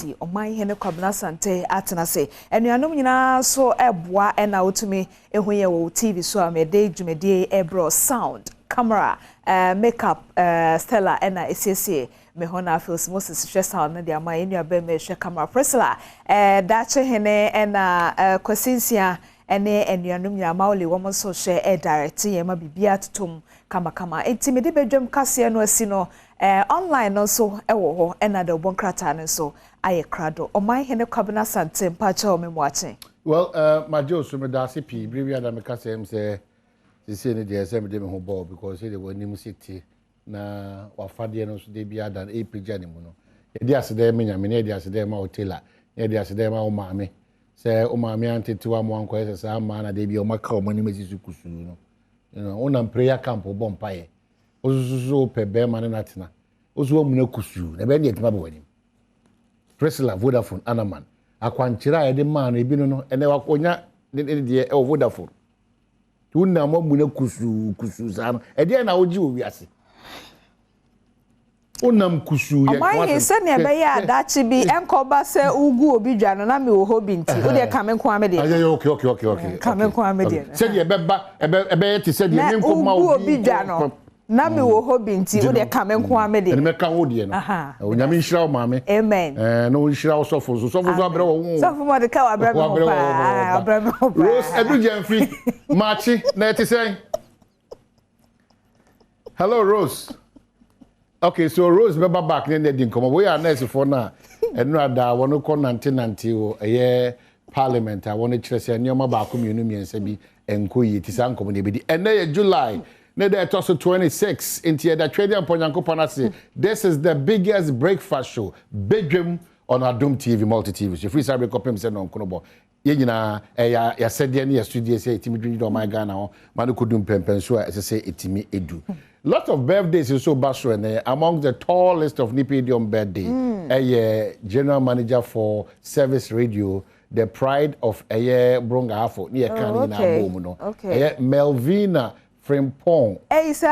enti oman hene kwabna sante atena se enuanom nyina so eboa ena otumi ehuye wo TV so amede dwumede ebro sound camera makeup Stella ena esiesie me hona feels Moses hwe sound na dia ma enua be me hwe camera Priscilla dache hene ena kwasinsia ene enuanom nyina mauli wo so hwe direct ye ma bibia totom kama enti me de bedwam kase no asi no online no so ewo ho ena de bonkrata no so aye krado oman hene kwabna sante mpacha o memwache well my joe so me da CP briefly da me kase em say say ne dey say me dey me ho ball because say they were nim city na wafade no so dey bia dan epija ne mu no e dey asede me nya me ne dey asede ma hotel e dey asede ma o maame say o maame antetewa mo anko say sa ma na dey bia o maka o mani mezi kusu no you know on prayer camp o bompa ye ozuzu pe be ma na tena ozuwa mu na kusu na be dey etima be wani Priscilla Vodafone Anaman akwankyira ye de ma na ebi no ene wakonya de e Vodafone tuna mo mu na kusu sana e de na oji owi ase onam kusu ye kwa ma se ne be ya dachi bi enkoba se ugu obi dwa no na me wo hobi nti wo de ka me nko amede okay ka me nko amede se de be ti se de me nko ma obi dwa no na me wo hobi nti wo de ka me nko amede ne me ka wo de no onyame nhira o maame amen no nhira o sofo so abre wo sofo mo de ka abre mo pa abre mo pa Rose edu jamfi machi na eti say hello Rose. Okay, so Rose beba back then they didn't come. We are next for now. And rather, want to call 1990 a year parliament. I want to chase a new mobile community and say, and Kuyi, Tisan community. And then July, neither also 26 into the trading upon Yanko Panasi. This is the biggest breakfast show, Badwam on Adom TV, multi TV. So if we say, we copy him, say, no, Konobo. Yena ya said there near studio say itimi dwindwo my Ghana manu kudum pempen so as say itimi edu. Lot of birthdays is so basho and among the tallest of Nipedium birthday a general manager for Service Radio, the pride of a year bronga hafo near Kani na bomu no Melvina Frimpong. Hey, sir.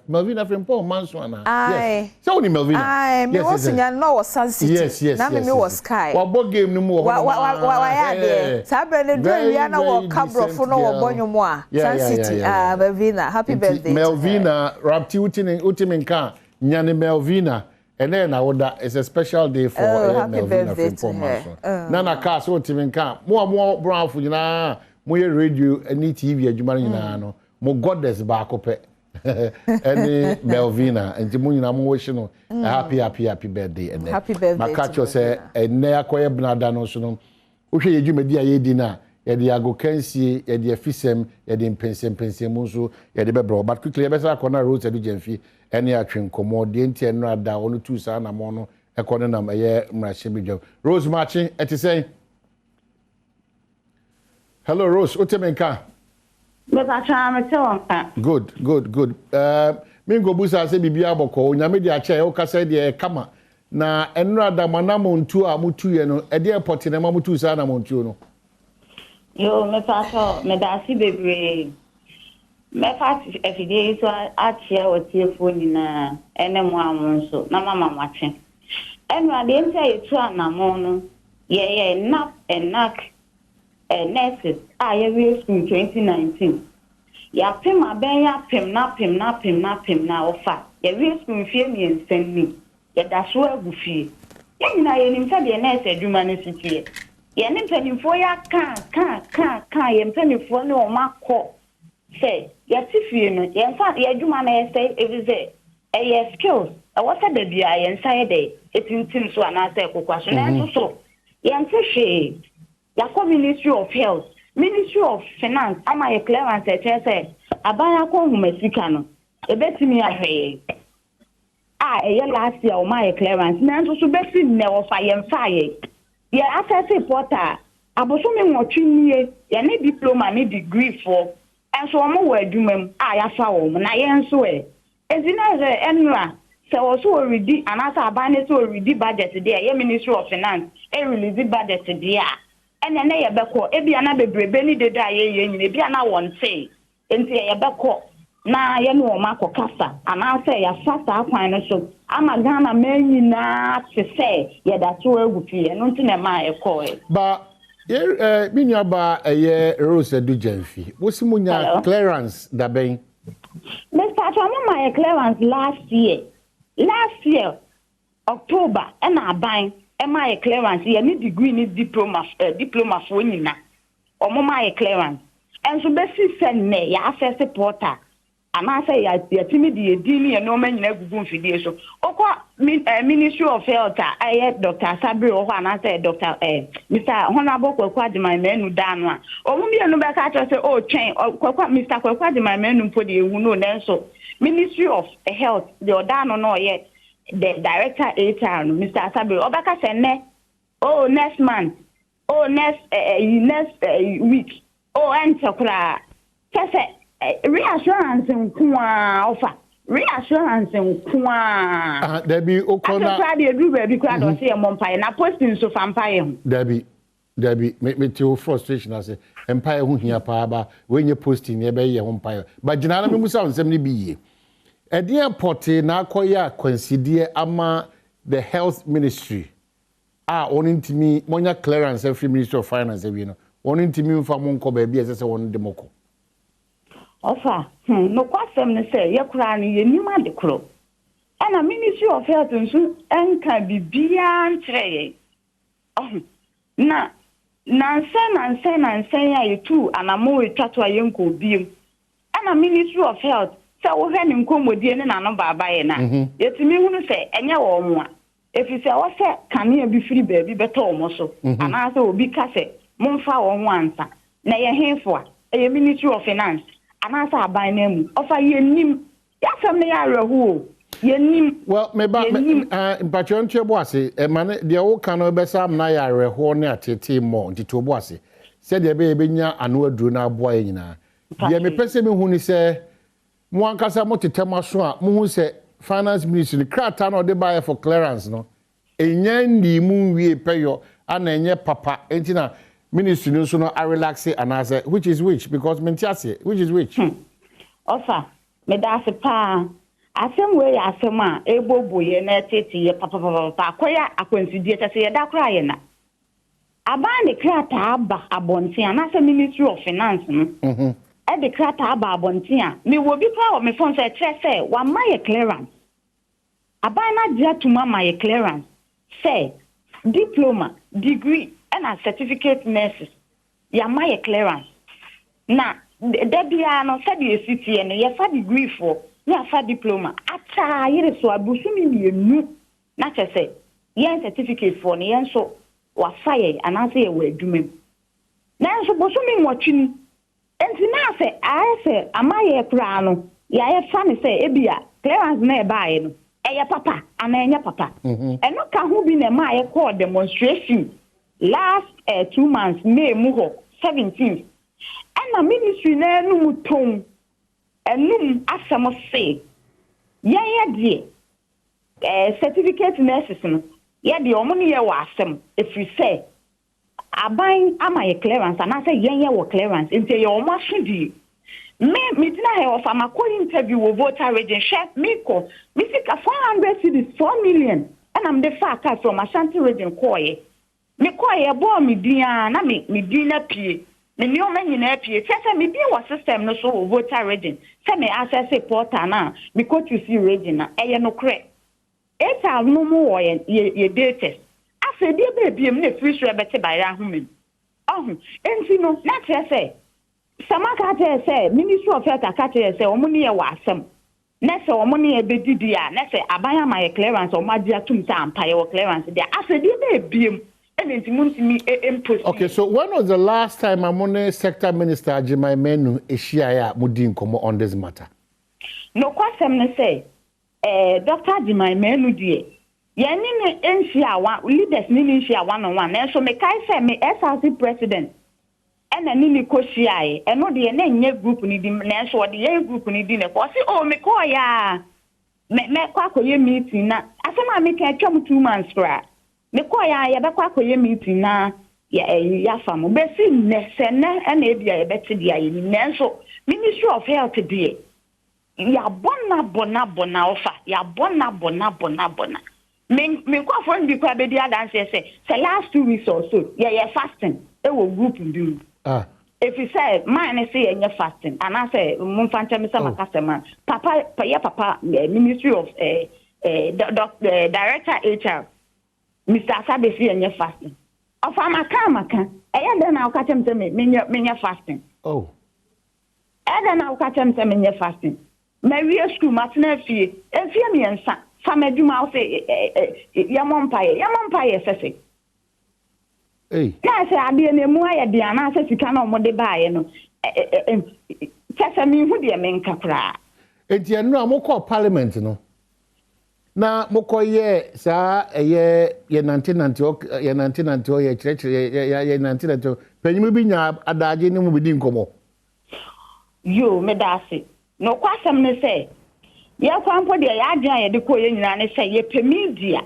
Melvina Frimpong, Manswana. Aye. So, only Melvina. Aye, me was in your Sun City. Yes. Now, me was Sky. What board game no more? Why, dear? Sabrina, Rihanna, or Cabro for no Bonyo Moi. Sun City. Melvina. Happy birthday. Melvina, Rapti Utiminka, Nyani Melvina. And then I would that it's a special day for Melvina Frimpong. Nana Cass, Utiminka. More brown for you now. More radio and TV, and you know. Mo goddess back up any Melvina and Timunina motion happy birthday and happy birthday. Makacho say a nea koya brada no so okay you media ye dinner ye dia go kansie ye dia fisem ye dia pensem so ye de bebro but quickly e be say akona road edu jamfi ene atwen komo de ntia no ada onu tu sa na mo no e kono nam ye mrahye bidwam Rose Marching eti say hello Rose otemenka. But I try to tell Good. Mingo busa se bibia boko nyame dia che o kasa dia kama na enra da manamo ntu a mutu ye no e dia poti na mamutu sa na montu no yo me paso me da si bebre me fat everyday so a che o tie phone na ene mo amon so na mama mache enra de ntia ye tu anamo no ye nap and knock nurses I we school 2019 ya pem aben ya pem na ofa ya we school fie mi enseni ya da so agufie ya nyina ye nim say the nurse adwuma ne sitie ya ne mpanimfo ya kan ya mpanimfo ne o makọ say ya tifie no ya nfa ya adwuma na say ebize ya skills what say da bia ya nsa ye dey etintim so ana say kokwaso na so ya ntihwe Yako Ministry of Health, Ministry of Finance, ama ye clearance say abaya ko humesika no. Ebetimi ahwe. Eye last year o ma ye clearance. Na nso so beti ne wo fa ye mfa ye. Ye access reporter, aboso me nwotwe nie, ye ne diploma ne degree for. Enso o mo wo adwumam ya fa wo na ye nso ezina ze enra se wo so already anasa abane so already budget there ye Ministry of Finance e release budget there. And then ye beko, ebi ana bebrebe ni deda ye nyine, ebi ana wonte. Enti ye beko, na ye no ma kokasa ana say ya fast akwan no so ama Ghana men nyina te say ye da to egufie no ntine ma ekoi ba minua ba Rose Edu Jamfi wosimunya clearance da ben Mr. Chama my clearance last year October and aban my clearance ye ni degree ni diploma for nyina omo my clearance and so be send me ya access portal and I say ya timidi edini e no ma nyina gugu mfidie so okwa Ministry of Health Dr. Sabri o and I say Dr. Mr. Honorable Kwakwa de my menu danu a omo bi enu be ka say oh train Kwakwa Mr. Kwakwa de my menu po de ewu no nenso Ministry of Health the odano no ye the director HR Mr. Sabri obaka say ne oh next month oh next week oh entakura kese reassurance nkwa offer reassurance nkwa Debbie okona after the do baby crowd or say empire na posting so vampire Debbie me too frustration as empire hu hia pa ba when you posting e be ye empire but jinana me musa onsem ni biye edi airport na akoya consider ama the health ministry onintimi monya clearance every Ministry of Finance we no onintimi mfa monko ba bia se won demoko offer no kwasem ne say ye kura ni ye nima de kro ana Ministry of Health nso enka bibia ntreye na nansen ya yetu anamo etwato ayenko biem ana Ministry of Health say wo hwe ni nkomodie ne na no baba ye na yetimi hunu say enye wo mo a efise wo say kanea bi firi baabi beto omo so ana say obi ka say momfa wo ho ansa na ye henfo a eye Ministry of Finance ana say aban na mu ofa ye nim ya fam ne ya rehu ye nim well me ba patron chebo ase mane de wo kan no be sam na ya rehu ne atete mo ntito bo ase se de be nya anu aduru na abo ayi nyina de me pese me hu ni se mo ankasa mo tetema so a mo hu se Finance Ministry krata no de buy for clearance no enya ndi mu wie peyo ana enye papa entina Ministry no so no I relax it and I say which is which because mentiase which is which offer me da se pa asem we asem a eboboye na tete ye papa akoya akwansidie tese ye da kra ye na aban de krata aba abonten na se Ministry of Finance no e de krata aba abonten a me wo bi kwa o me phone say say wa ma ye clearance aban na dia tuma ma ye clearance say diploma degree and a certificate nurses ya ma ye clearance na debia no said ye city and ye fa degree for ya fa diploma ata yire so abusumi mienu na chese ye certificate for ne yen so wa fa ye anase ye wa adwumem na so bosumi nwotwini enti na se ayese amaye kra no ya ye fa ne se ebia clearance na e baaye no eye papa ana enya papa eno ka hu bi na ma ye call demonstration last 2 months May muho 17th and the ministry na enu ton enum asemo say ye de certificate nurses no ye de omo ne ye wa asem if you say aban ama ye clearance and I say ye wo clearance into ye omo asodi me dina he of am call interview with voter region chef me ko me sika 400 cedis 4 million and I'm the far card from Ashanti region koye me koye bo me dia na me din na pie me ni o ma nyina pie tese me bi wo system no so voter region se me access portal na me ko to see region na eye no kre eta no mo wo ye data ase die be biem na free share bete ba ya home enti no na tese samaka tese Ministry of Health aka tese omo ne ye wa asem na se omo ne ye bedidi a na se abanya ma ye clearance o ma dia tum sa ampa ye wo clearance dia ase die be biem. Okay, so when was the last time Amone Sector Minister Ajimai Menu Eshiaya Mudin Komo on this matter? No question me say Dr. Ajimai Menu die. Yeni ne enshia one leaders ni enshia one on one. So me kai say me SRC president. Ena ni ni koshia e no de na nye group ni di na so de ye group ni di ne ko say oh me ko ya me kwa koye meeting na asema me ka twam 2 months kra. Me koya ya bekwa koye meeting na ya fam be si ne sene na e bia ye beti dia ye nenso Ministry of Health die ya bona ofa ya bona me kwa for ndi kwa be dia dance say last 2 weeks or so yeah fasting e wo group ndu if you say man say yeah fasting and I say mun fanta me sama customer papa ministry of director HR Mr. Asabe say yeah fasting of amaka e then na catch him say me fasting e then na catch him say me fasting me school matna fie me ensa fameduma say yamompaye sese na say ade na mu aye de ana say sika na omode baaye no sese mi hu de me nkakra enti enu amokọ parliament no na mokọ ye sa ye 1990 ye chire ye 1990 panyimu bi nya adaje ni mu bi di nkomo yo me dase no kwasem ne say ya kwampo de ya agyan ye de ko ye nyina ne say ye pemedia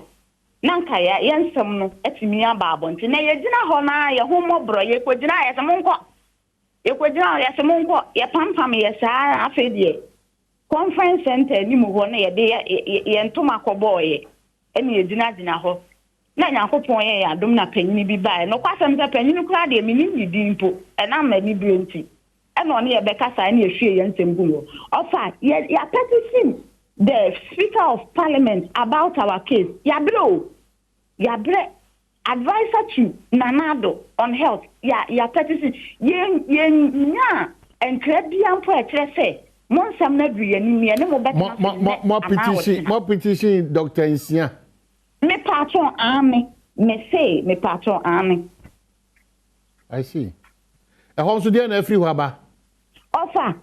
nanka ya yensem no atimi ababo nti na ye gina ho na ye ho mobro ye ko gina ye se monko ye pampam ye sa afi de conference center ni mu ho na ye de ye ntoma kobo ye ene ye gina ho na Nyankopon ye Adom na panyin bi bae no kwasem se panyin kura de mi ni dimpo e na ma ni brenti and on here Bekasa and Yensem Ofa, ya petition the Speaker of Parliament about our case. Yabre advisor to Nanado on health. Ya petition yen and Crebian poet say Monsam Nedri and more petition Dr. Insia. Me patron army, me patron army. I see. A home to the every waba. Ofa,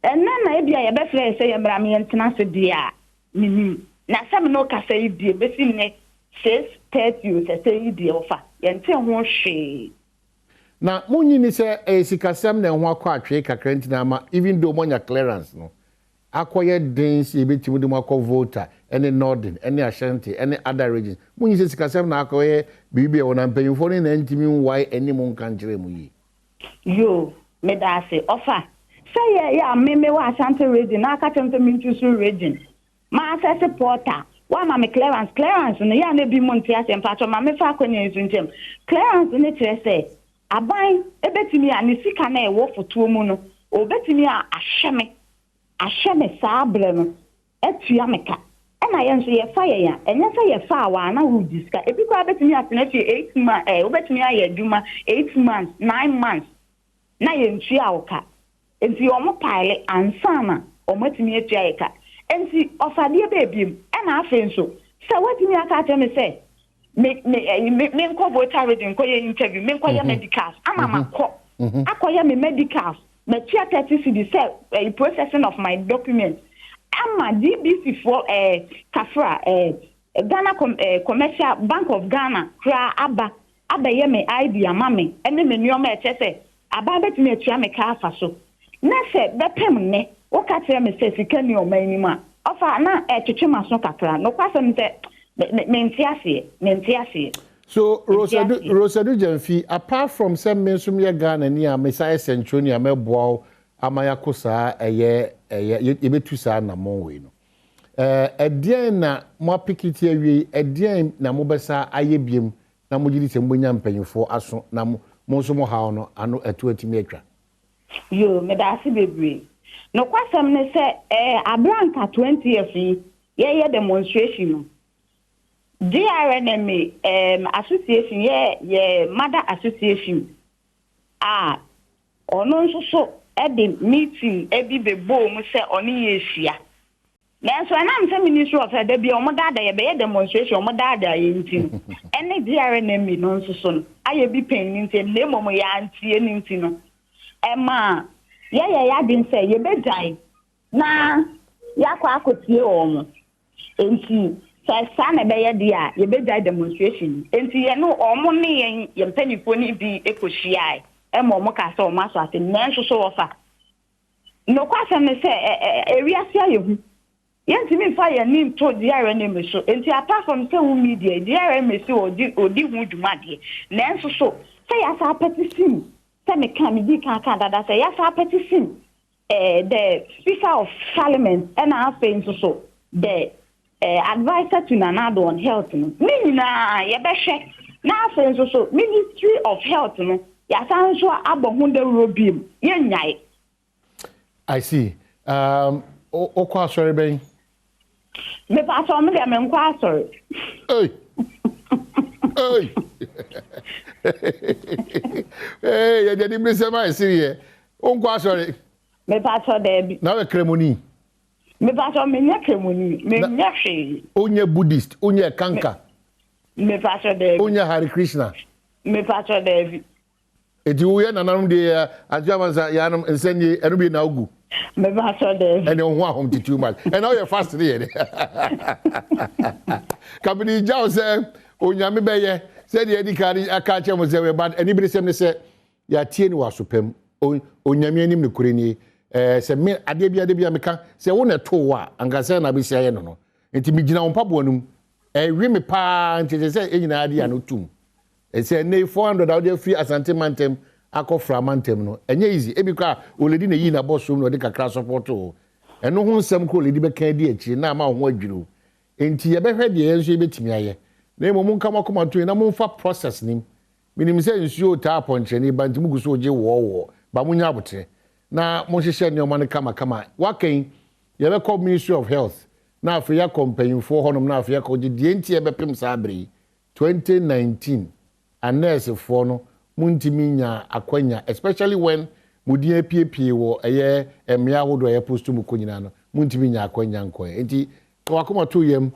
and then I be a best say a Bramian Tenasa dear. Na some no cassa dear, but in 6:30 say dear offer, and tell one she. Now, Munini say a Sikasam and one quart trade a crentinama, even though Monia clearance no. Acquired dance, you bet you would Mako voter, any Northern, any Ashanti, any other region. When you say Sikasam Nako, Bibi, when I'm paying for an intimate why any mon country mu. Yo, me da say offer. Say yeah, me wa Ashanti region, na catch them to Mintusu region. Ma say supporter. Why ma me clearance no ya na bi monti asem patro ma me fa akonya ezuntem. Clearance ne kire say aban ebetimi ani sika na e wo foto mu no. Obetimi a ahyeme saabre no. Etua meka. E na ye nso ye fa ye ya. Enye say ye fa wa na wu diska. Ebi kwa betimi atena fi 8 months obetimi aye aduma 8 months, 9 months. Na ye ntua oka. Enti omo pile ansana omatimi atua ye ka. Enti ofade bebiem e na afen so. Se watimi aka tell me say me nko voter reading ko ye interview me nko ye medicals ama makọ. Akoye me medicals. Me tia 30 cedi say processing of my documents. Ama DBC for Kafra Ghana Commercial Bank of Ghana kra aba ye me ID amame ene me nyoma eche say aba betimi atua me ka afa so. Na se bepem ne o ka tell me say sika ni o manima ofa na twetwe maso kakra no kwasem say mentiase. So Rosadu Jamfi, apart from some mensumye Ghana ni a Messiah Centronia meboa amaya kosa eye yebetu sa na monwe no. Edien na mo Picket awie edien na mo besa ayebiem na mo gidi se mbonya mpanyifo aso na mo nso mo hawo no ano etu atimi atwa. Yo me da si bebre. No kwasem ne se abranka 20 years ye demonstration no. DRNMA association ye mother association ono nso so the meeting ebi bebo mu se oni yehia na so na am ministry of health bi omo dada ye be demonstration omo dada ye nti ene DRNMA no nso so no aye bi pen nti na mom ya antie nti no ema ya din se ye be dai na ya kwa akotie omo enti sa na be ye dia ye be dai demonstration enti ye no omo ne ye mpanifo ni bi ekohia ema omo ka se omo aso ate na nso so ofa no kwasem ne se ewiase ayehu yenti mi fa ye nim to DRNMA so enti apart from say wo media DRNMA so odi hu dwumade na nso so say ya sa petition say me kan me di kan dada say ya sa petition the Speaker of Parliament and our friends also the advisor to Nanado on health. Meaning, Yabeshe, now friends also Ministry of Health. Yasanso Abohunde Robim, Yanyai. I see. Okwa sorry, Ben. Me pass on me, I'm quite sorry. Hey. Hey. Hey, you didn't miss my serious. Okwa sorry. Me pass on there. Now a cremoni. Me pass on me, cremoni. Me yashi. Onye Buddhist, onye Kanka. Me pass on there. Onye Hare Krishna. Me pass on there. Eti wo ye nanam de ajamansa yanam ensenye enubi na ogu me ba so de ene ho ahom too much and now you fast there kabini jaw se onyame beye se de edi kari aka che mo se we bad eni bi se me se ya tie ni wasopem onyame anim ne kureni se me ade bia meka se wo na to wa angase na bi sia ye no enti mi gina wo pabo anum wi me pa enti se enyina ade ya no tum ese ne 400 audio free asante mantem akofra mantem no enye easy ebikwa oledi na yi na bosom no de kakra support o eno ho nsem ko oledi be kan di achi na ma ho adwiro enti ye behwe de yenso ebetimi aye na emo mun kama koma to na mun fa process nim minim se nsuo ta ponche ni ba ntimu guso oje wo ba munya abotre na mo hihye ne o man kama waken ye be call Ministry of Health na afa ya campaign for honom na afa ya ko de enti ye be pem sa abre 2019 and nurse for no muntiminya akwanya especially when mudi apiepie wo eye emia wodo ye postu mu konyina no muntiminya akwanya nkoe enti wakoma to yem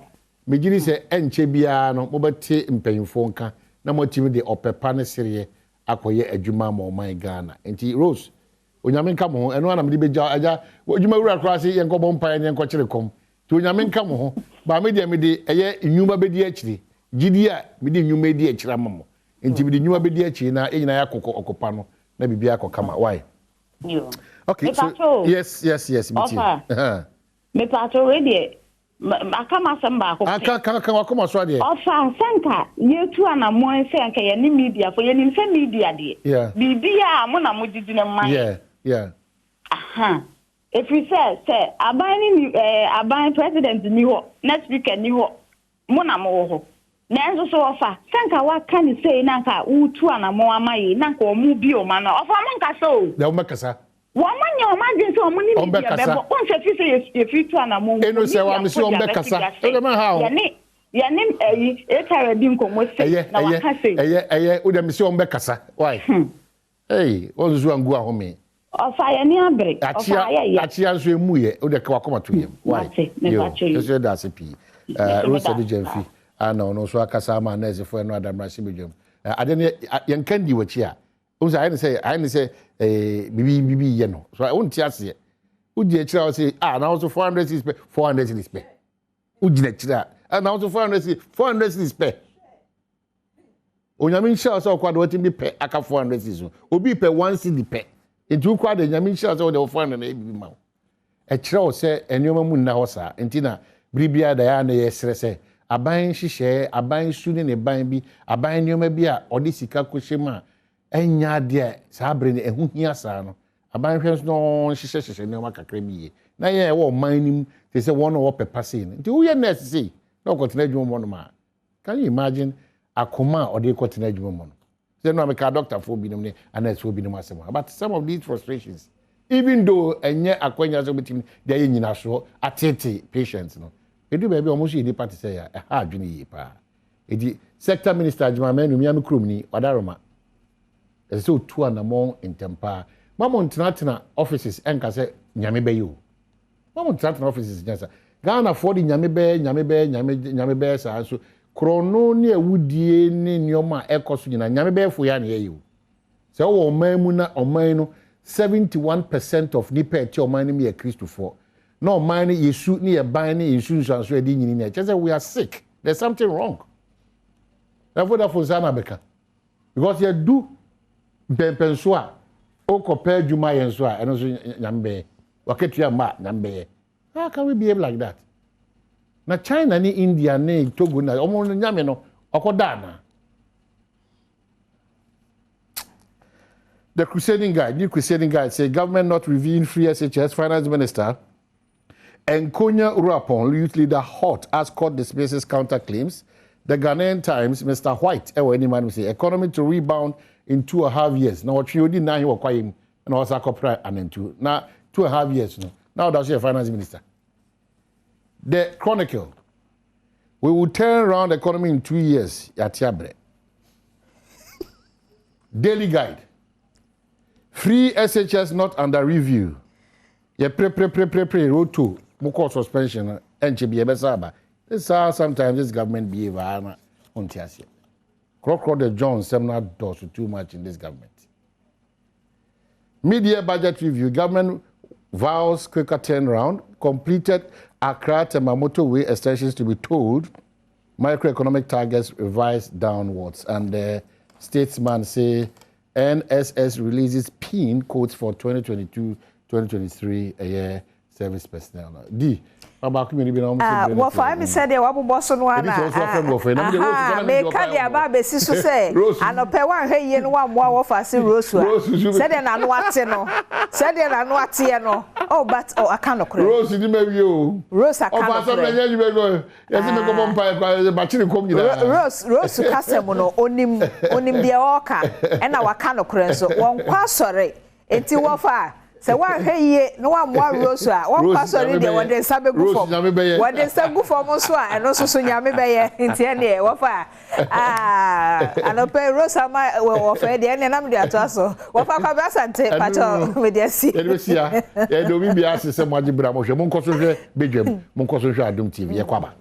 megiri se enche bia no mobete mpanyimfo nka na motimi de opepa ne siriye akoye adwuma ma oman Ghana enti Rose onyame nka mo eno ana mede beja aja adwuma wura krasi yenkobo mpa ne yenko chirekom ti onyame nka mo ho ba mede eye nyuma bedi akiri gidi a mede nyuma edi akira mamo enti bi nyuma be di achi na enyina ya kokko okopa no na bibia akokama why yo okay so yes me pato we de akama samba ko aka wakoma so de ofa sanka yetu anamo senka ye ni media fo ye ni se media de bibia mo na mo didi na man yeah aha if you say aban president ni ho next week ni ho mo na mo ho Nenzo so ofa sanka wa kan say nanka utu anamo amayi nanka omu bi o ma na ofa monka so da umakasa wa manya o ma din so omu ni media bebo on se fi say ye fi tu anamo eno se wa mi si ombekasa e de ma ha o ya ni e tare bi nkomo se na wa ka say eye o de mi si ombekasa why hey on zu angu ahome ofa ya ni abre ofa ya achia so emu ye o de ka wakoma to yem why yo so da se pi Rose de Jenfi ana ono so akasa ma na ezefo no adamrashi bedwam ade ne yenkandi wachi a unsa I say bibi ye no so unti ase udi akira o say na also 400 is pay 400 is pay udi akira na also 400 is pay onyame nshia so kwado wati bi pay aka 400 is obi pay 1 cedi pay enti kwado nyame nshia so de 400 na bibi ma akira o say enioma mu na ho sa enti na bribia da ya na yesre say aban hihye aban suni ne ban bi aban nyoma bi a odi sika kohyema enya de sabre ne ehuhia saa no aban hwes no hihye ne ma kakra biye na ye wo man nim te se won wo pepa sei nti wo ye nurse sei na okotena adwuma mo no ma can you imagine akoma odi okotena adwuma mo no say no make a doctor for bi ne nurse for bi ne asem but some of these frustrations even though enye akwanya so bitim de ye nyina so atete patients no edu baby omusu yedi party say ya ha adwene yi pa edi sector minister Juma Manu miami krom ni wadaroma ese otu anamo intempa mamo ntena offices enka say nyame be yo mamo ntena offices nyasa Ghana for the nyame be sa so krono ne awudie ne nioma ekoso nyina nyame be fo ya ne ye yo se wo oman mu na oman no 71% of nipa eti oman ni me Christopher no man yesu ni e ban ni insurance so e di nyini na say we are sick there's something wrong therefore that for sana beka because you do penso a o ko pa adwuma yen so a eno so nyambe waketua ma nyambe how can we behave like that na China ni India ni Togo na omo nyame no okoda na The Crusading Guide, new Crusading Guide, say government not reviewing free SHS. Finance Minister and Konya Urapon, youth leader, hot as court dismisses counterclaims. The Ghanaian Times, Mr. White, any man will say economy to rebound in 2.5 years. Now what you did now you were quiet and also copyright and into now 2.5 years. Now that's your finance minister. The Chronicle. We will turn around the economy in 2 years. Yatiabre. Daily Guide. Free SHS not under review. Ye pre road to moko suspension and be a besaba. This is how sometimes this government behave on Tiasia. Croc the Jones seminar does too much in this government. Media budget review. Government vows quicker turnaround. Completed Accra Temamoto Way extensions to be told. Microeconomic targets revised downwards. And the statesman say NSS releases PIN codes for 2022-2023 a year service personnel. D. About community what for me said they were boss on one. Make the Ababe Sisu say, and a pair one hey and one more of us in Rose. Said an annuatiano. Said an annuatiano. Oh, but I cannot cry. Rose, you. Rose, I can't. Rose, Casamono, onim the Oka, and our canoe so one quite sorry. It's your fire. So one hey no one more Rose, one person there what they sabe go for. What they sabe go for Monswa, and also so nyame be in tiene what fire. And a pair Rose am I or fair the end and I'm there to us. What for Cabasante, Pato, with their sea. Yeah, do we be asked some Majibra, Moncoso, Bedroom, Moncoso, Adom TV, Yaquaba.